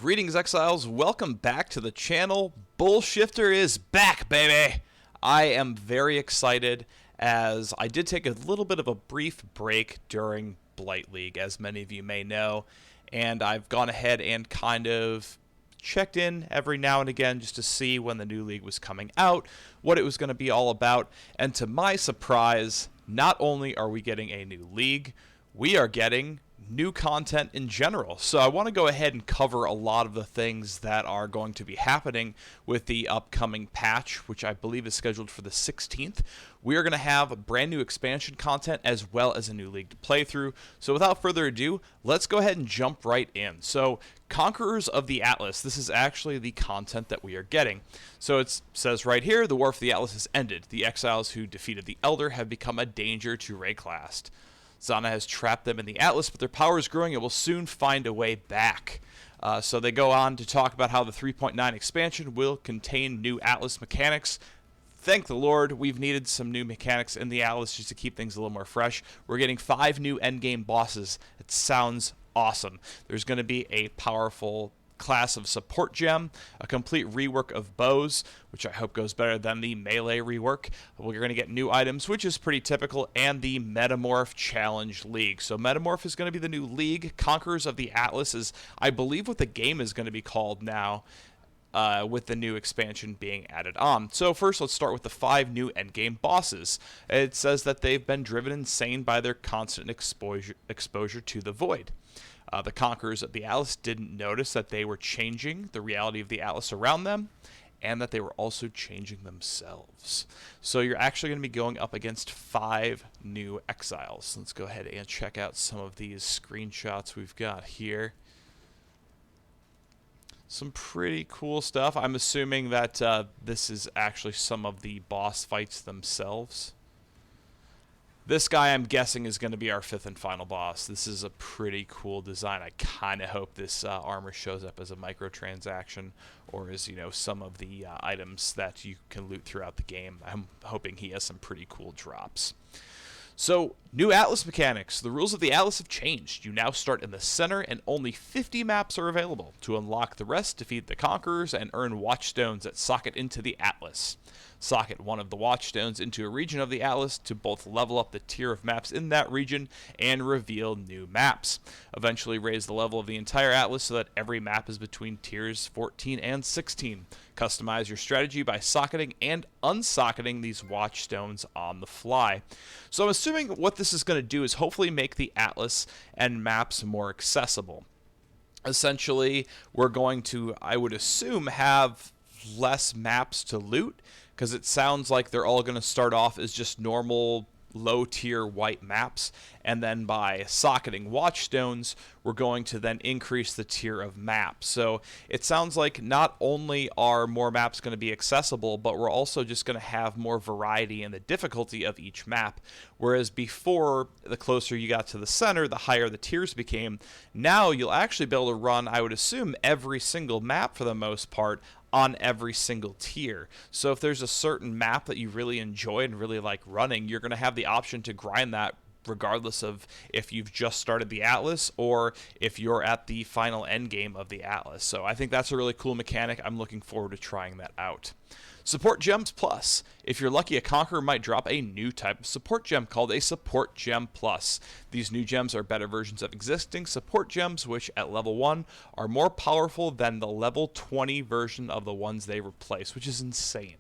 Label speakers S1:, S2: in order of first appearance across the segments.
S1: Greetings, Exiles. Welcome back to the channel. BullShifter is back, baby! I am very excited as I did take a little bit of a brief break during Blight League, as many of you may know, and I've gone ahead and kind of checked in every now and again just to see when the new league was coming out, what it was going to be all about, and to my surprise, not only are we getting a new league, we are getting new content in general. So I want to go ahead and cover a lot of the things that are going to be happening with the upcoming patch, which I believe is scheduled for the 16th. We are going to have brand new expansion content as well as a new league to play through. So without further ado, let's go ahead and jump right in. So Conquerors of the Atlas, this is actually the content that we are getting. So it says right here, the War for the Atlas has ended. The exiles who defeated the Elder have become a danger to Rayclast. Zana has trapped them in the Atlas, but their power is growing and will soon find a way back. So they go on to talk about how the 3.9 expansion will contain new Atlas mechanics. Thank the Lord, we've needed some new mechanics in the Atlas just to keep things a little more fresh. We're getting 5 new endgame bosses. It sounds awesome. There's going to be a powerful class of support gem, a complete rework of bows, which I hope goes better than the melee rework. We're going to get new items, which is pretty typical, and the Metamorph Challenge League. So Metamorph is going to be the new league. Conquerors of the Atlas is, I believe, what the game is going to be called now, with the new expansion being added on. So first, let's start with the 5 new endgame bosses. It says that they've been driven insane by their constant exposure to the void. The Conquerors of the Atlas didn't notice that they were changing the reality of the Atlas around them, and that they were also changing themselves. So you're actually going to be going up against 5 new exiles. Let's go ahead and check out some of these screenshots we've got here. Some pretty cool stuff. I'm assuming that this is actually some of the boss fights themselves. This guy, I'm guessing, is going to be our 5th and final boss. This is a pretty cool design. I kind of hope this armor shows up as a microtransaction or as, some of the items that you can loot throughout the game. I'm hoping he has some pretty cool drops. So, new Atlas mechanics. The rules of the Atlas have changed. You now start in the center and only 50 maps are available. To unlock the rest, defeat the Conquerors and earn Watchstones that socket into the Atlas. Socket one of the Watchstones into a region of the Atlas to both level up the tier of maps in that region and reveal new maps. Eventually raise the level of the entire Atlas so that every map is between tiers 14 and 16. Customize your strategy by socketing and unsocketing these Watchstones on the fly. So I'm assuming what this is going to do is hopefully make the Atlas and maps more accessible. Essentially, we're going to, I would assume, have less maps to loot, because it sounds like they're all going to start off as just normal low-tier white maps, and then by socketing Watchstones, we're going to then increase the tier of maps. So it sounds like not only are more maps going to be accessible, but we're also just going to have more variety in the difficulty of each map. Whereas before, the closer you got to the center, the higher the tiers became. Now you'll actually be able to run, I would assume, every single map for the most part on every single tier. So if there's a certain map that you really enjoy and really like running, you're going to have the option to grind that regardless of if you've just started the Atlas or if you're at the final end game of the Atlas. So I think that's a really cool mechanic. I'm looking forward to trying that out. Support Gems Plus. If you're lucky, a Conqueror might drop a new type of support gem called a Support Gem Plus. These new gems are better versions of existing support gems, which at level 1 are more powerful than the level 20 version of the ones they replace, which is insane.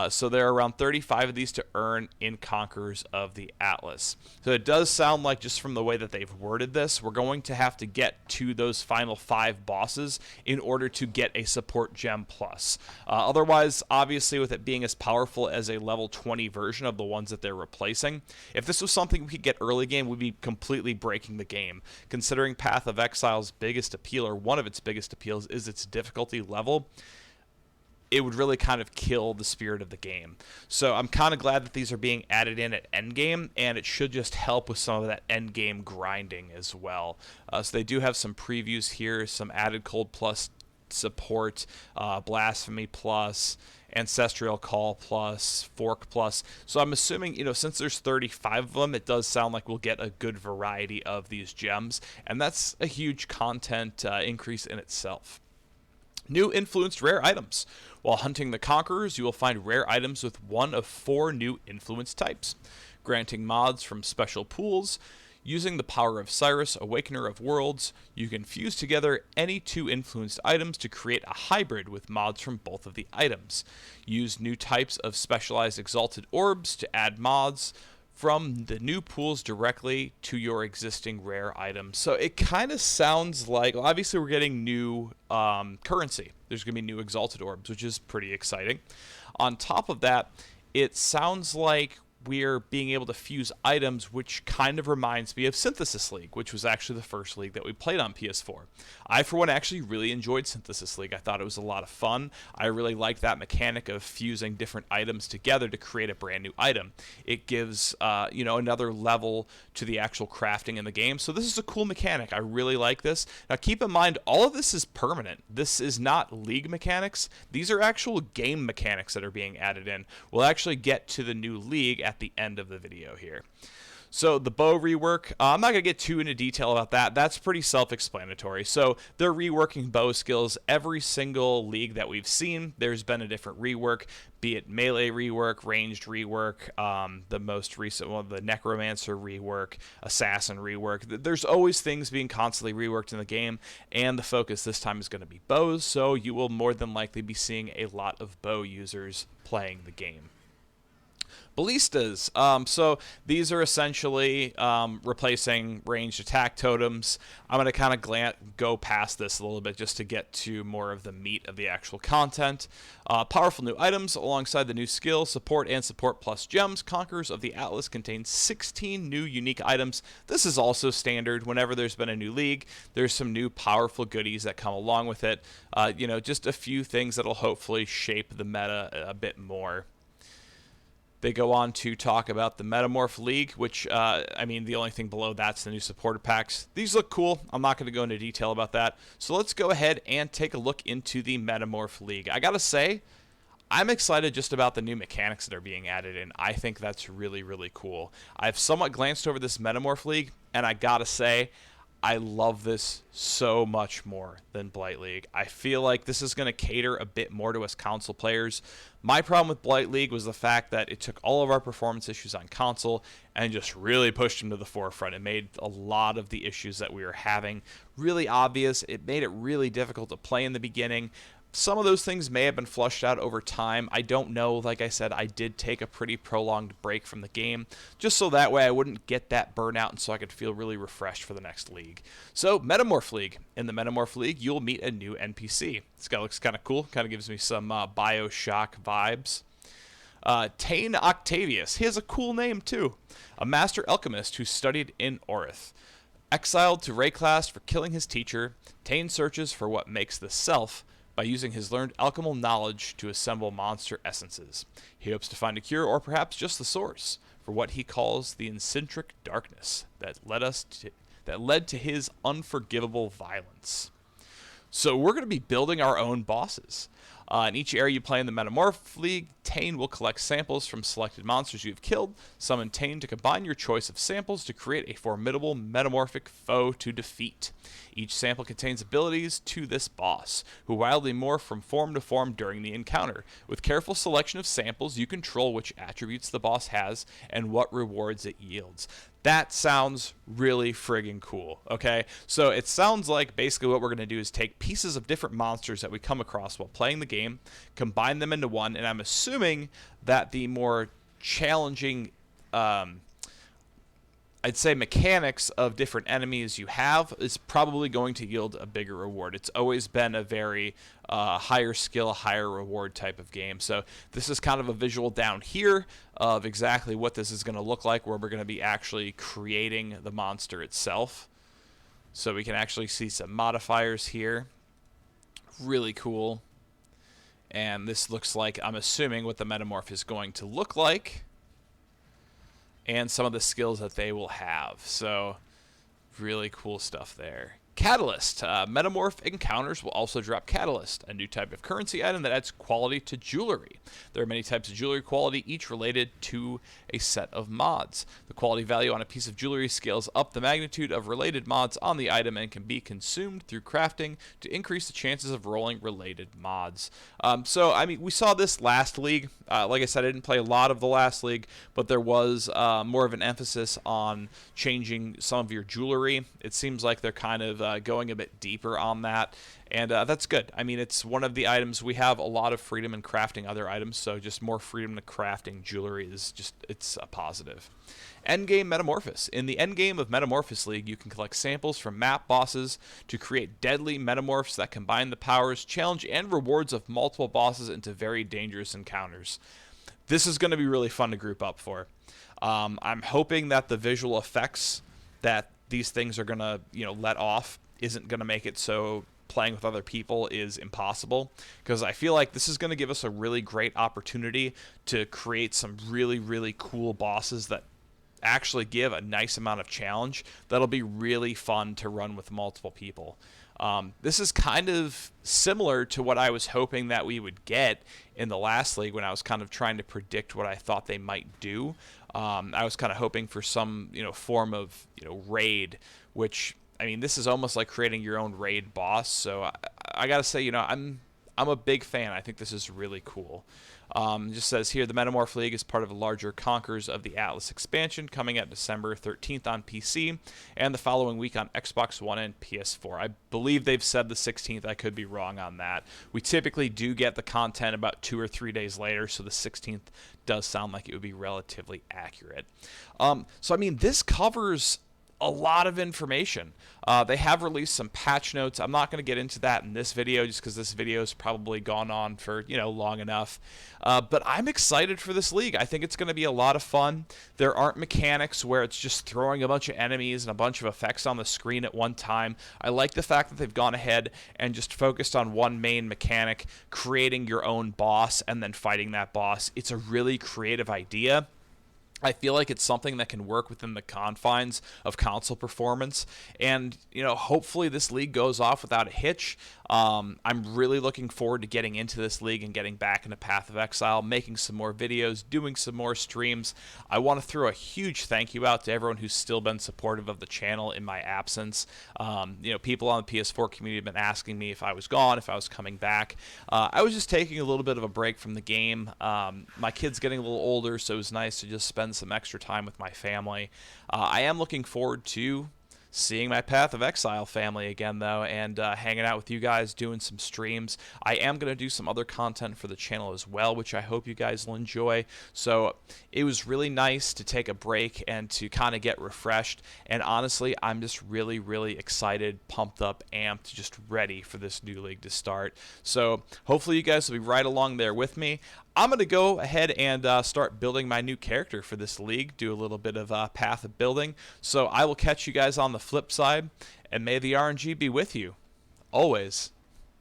S1: So there are around 35 of these to earn in Conquerors of the Atlas. So it does sound like, just from the way that they've worded this, we're going to have to get to those final 5 bosses in order to get a Support Gem Plus. Otherwise, obviously, with it being as powerful as a level 20 version of the ones that they're replacing, if this was something we could get early game, we'd be completely breaking the game. Considering Path of Exile's biggest appeal, or one of its biggest appeals, is its difficulty level, it would really kind of kill the spirit of the game. So I'm kind of glad that these are being added in at endgame, and it should just help with some of that endgame grinding as well. So they do have some previews here, some added Cold Plus support, Blasphemy Plus, Ancestral Call Plus, Fork Plus. So I'm assuming, since there's 35 of them, it does sound like we'll get a good variety of these gems, and that's a huge content increase in itself. New influenced rare items. While hunting the Conquerors, you will find rare items with one of 4 new influence types, granting mods from special pools. Using the power of Cyrus, Awakener of Worlds, you can fuse together any 2 influenced items to create a hybrid with mods from both of the items. Use new types of specialized exalted orbs to add mods from the new pools directly to your existing rare items. So it kind of sounds like, well, obviously we're getting new currency. There's going to be new exalted orbs, which is pretty exciting. On top of that, it sounds like we're being able to fuse items, which kind of reminds me of Synthesis League, which was actually the first league that we played on PS4. I, for one, actually really enjoyed Synthesis League. I thought it was a lot of fun. I really liked that mechanic of fusing different items together to create a brand new item. It gives, another level to the actual crafting in the game. So this is a cool mechanic. I really like this. Now, keep in mind, all of this is permanent. This is not league mechanics. These are actual game mechanics that are being added in. We'll actually get to the new league at the end of the video here. So the bow rework, I'm not going to get too into detail about that. That's pretty self-explanatory. So they're reworking bow skills. Every single league that we've seen, there's been a different rework, be it melee rework, ranged rework, the most recent one, the Necromancer rework, Assassin rework. There's always things being constantly reworked in the game, and the focus this time is going to be bows, so you will more than likely be seeing a lot of bow users playing the game. Ballistas. So these are essentially replacing ranged attack totems. I'm going to kind of go past this a little bit just to get to more of the meat of the actual content. Powerful new items alongside the new skill, support, and support plus gems. Conquerors of the Atlas contains 16 new unique items. This is also standard. Whenever there's been a new league, there's some new powerful goodies that come along with it. Just a few things that'll hopefully shape the meta a bit more. They go on to talk about the Metamorph League, which, the only thing below that's the new supporter packs. These look cool. I'm not going to go into detail about that. So let's go ahead and take a look into the Metamorph League. I got to say, I'm excited just about the new mechanics that are being added in. I think that's really, really cool. I've somewhat glanced over this Metamorph League, and I got to say, I love this so much more than Blight League. I feel like this is going to cater a bit more to us console players. My problem with Blight League was the fact that it took all of our performance issues on console and just really pushed them to the forefront. It made a lot of the issues that we were having really obvious. It made it really difficult to play in the beginning. Some of those things may have been flushed out over time. I don't know. Like I said, I did take a pretty prolonged break from the game, just so that way I wouldn't get that burnout and so I could feel really refreshed for the next league. So, Metamorph League. In the Metamorph League, you'll meet a new NPC. This guy looks kind of cool. Kind of gives me some BioShock vibes. Tane Octavius. He has a cool name, too. A master alchemist who studied in Orith. Exiled to Rayclast for killing his teacher, Tane searches for what makes the self by using his learned alchemical knowledge to assemble monster essences. He hopes to find a cure, or perhaps just the source, for what he calls the eccentric darkness that led to his unforgivable violence. So we're going to be building our own bosses. In each area you play in the Metamorph League, Tane will collect samples from selected monsters you've killed. Summon Tane to combine your choice of samples to create a formidable metamorphic foe to defeat. Each sample contains abilities to this boss, who wildly morph from form to form during the encounter. With careful selection of samples, you control which attributes the boss has and what rewards it yields. That sounds really friggin' cool, okay? So it sounds like basically what we're going to do is take pieces of different monsters that we come across while playing the game, combine them into one, and I'm assuming that the more challenging, I'd say, mechanics of different enemies you have is probably going to yield a bigger reward. It's always been a very higher skill, higher reward type of game. So this is kind of a visual down here of exactly what this is going to look like, where we're going to be actually creating the monster itself. So we can actually see some modifiers here. Really cool. And this looks like, I'm assuming, what the Metamorph is going to look like, and some of the skills that they will have. So really cool stuff there. Catalyst. Metamorph encounters will also drop Catalyst, a new type of currency item that adds quality to jewelry. There are many types of jewelry quality, each related to a set of mods. The quality value on a piece of jewelry scales up the magnitude of related mods on the item and can be consumed through crafting to increase the chances of rolling related mods. So, I mean, we saw this last league. Like I said, I didn't play a lot of the last league, but there was more of an emphasis on changing some of your jewelry. It seems like they're kind of going a bit deeper on that, and that's good. I mean, it's one of the items we have a lot of freedom in crafting other items, so just more freedom to crafting jewelry is just, it's a positive. Endgame Metamorphosis. In the Endgame of Metamorphosis League, you can collect samples from map bosses to create deadly metamorphs that combine the powers, challenge, and rewards of multiple bosses into very dangerous encounters. This is going to be really fun to group up for. I'm hoping that the visual effects that these things are going to, let off isn't going to make it so playing with other people is impossible, because I feel like this is going to give us a really great opportunity to create some really, really cool bosses that actually give a nice amount of challenge that'll be really fun to run with multiple people. This is kind of similar to what I was hoping that we would get in the last league when I was kind of trying to predict what I thought they might do. I was kind of hoping for some, form of, raid, which, I mean, this is almost like creating your own raid boss. So I gotta say, I'm a big fan. I think this is really cool. It just says here, the Metamorph League is part of a larger Conquerors of the Atlas expansion coming out December 13th on PC and the following week on Xbox One and PS4. I believe they've said the 16th. I could be wrong on that. We typically do get the content about 2 or 3 days later, so the 16th does sound like it would be relatively accurate. So, I mean, this covers a lot of information. They have released some patch notes. I'm not going to get into that in this video just because this video has probably gone on for, long enough. But I'm excited for this league. I think it's going to be a lot of fun. There aren't mechanics where it's just throwing a bunch of enemies and a bunch of effects on the screen at one time. I like the fact that they've gone ahead and just focused on one main mechanic, creating your own boss and then fighting that boss. It's a really creative idea. I feel like it's something that can work within the confines of console performance, and hopefully this league goes off without a hitch. I'm really looking forward to getting into this league and getting back into Path of Exile, making some more videos, doing some more streams. I want to throw a huge thank you out to everyone who's still been supportive of the channel in my absence. People on the PS4 community have been asking me if I was gone, if I was coming back. I was just taking a little bit of a break from the game. My kid's getting a little older, so it was nice to just spend some extra time with my family. I am looking forward to seeing my Path of Exile family again, though, and hanging out with you guys, doing some streams. I am going to do some other content for the channel as well, which I hope you guys will enjoy. So it was really nice to take a break and to kind of get refreshed. And honestly, I'm just really, really excited, pumped up, amped, just ready for this new league to start. So hopefully you guys will be right along there with me. I'm going to go ahead and start building my new character for this league, do a little bit of path of building. So I will catch you guys on the flip side, and may the RNG be with you, always.